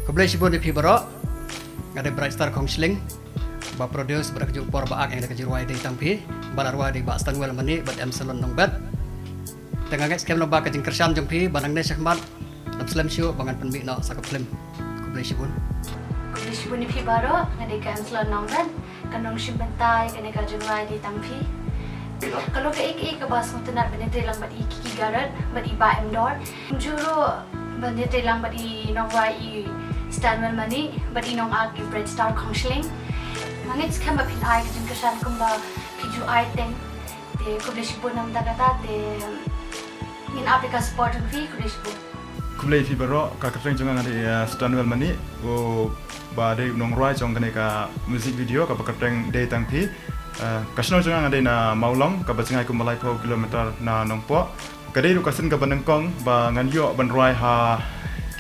Kebelah sibun di Pibaro, ada Brightstar Khongshling, ba produce berkerja por baak yang ada kejuruai di Tampi, balarwa di ba Standwell Manih, bat Emsalon Nongbet. Tengah ngek skem ba kajing kersan jengpi, banang ne syahmat, Muslim show bangan penbik no sakap film. Kebelah sibun. Kebelah sibun di Pibaro, ada ke Emsalon Nongbet, kanong nabynta yang ada kejuruai di Tampi. Kalau ke ik ke bas mutanat benete lang bat iki garat, bat iba emdor, juro benete lang bat I nongwai Standwell Manih, bat inong agi Brightstar Khongshling. Mangit skam ba P.N.S kajing kersan kumba kiju tang, te kebelah sibun nam dagata te min apika sport fi kebelah sibun. Kebelah Pibaro kakak jangan ada Standwell Manih, ba ada nongwai jong kene ka music video ka kakak day tangpi. Kasno jangan ada na maulong ka bacengai ku malai po kilometer na nongpo. Kadai ru kasen ka banengkong ba nganyo banruai ha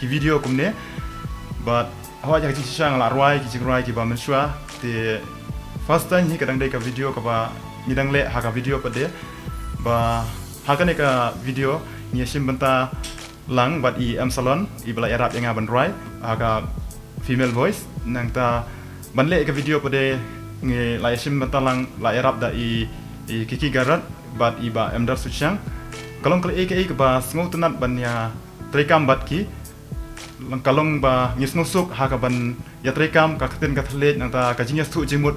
ki video kumne. But hawa ja kisang la ruai ki jingruai ki ba menshwa te first time hi kadang dai ka video ka ba midang le ha ka video pa de ba ha ka ne ka video ni simbenta lang bat I Emsalon I bala Arab yang banruai ha ka female voice nang ta banle ka video pa de nge la simbenta lang la Arab da I kiki garat bat I ba emdar susyang kalong kale ke ba sngo tunat ban ya trekam bat ki kalong ba ngisno suk ha ka ban ya trekam ka khaten ka thlet nang ta ka jingya stu jimut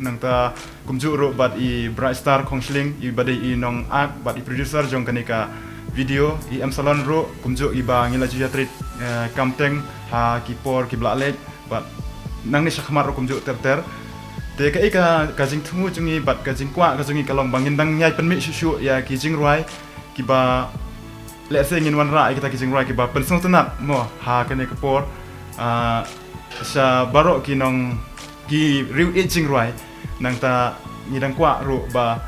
nang ta kumju ro bat I Brightstar Khongshling I badai I nong ak bat I producer jong kanika video I Emsalon ro kumju I ba ngila ju ya tret kamteng ha ki por ki blalek bat nang ni sakmar ro kumju ter te ka jing thumu jungi bat ka jing kwa ka jungi kalong bangin dang nyai penmi shu ya ki jing ruai ki ba let's say ngin wan ra kita ki jing ruai ki ba pensong tunat mo ha kene ka por sa barok ki nong ki riu jing ruai nang ta ngidang kwa ro ba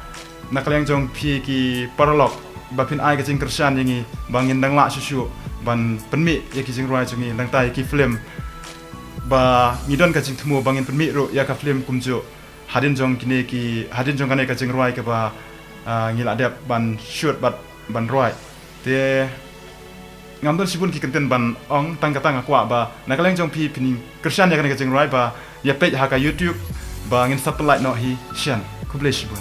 nakalyang jong pi ki paralok ba pin ai ka jing kersan yangi bangin dang la shu ban penmi ya ki jing ruai jungi nang ta ki film ba ngidon ka jing thumu bangin penmi ro ya ka film kumjo hadin jong kine ki hadin jong kane ka jing ruai ka ba ngila dep ban shoot ban ruai te ngamdon sibun ki kenten ban ong tang akwa ba nakaleng jong pi pini kersan ya kane ka jing ruai ba ya page ha ka YouTube ba ngin satellite no hi shan kuble sibun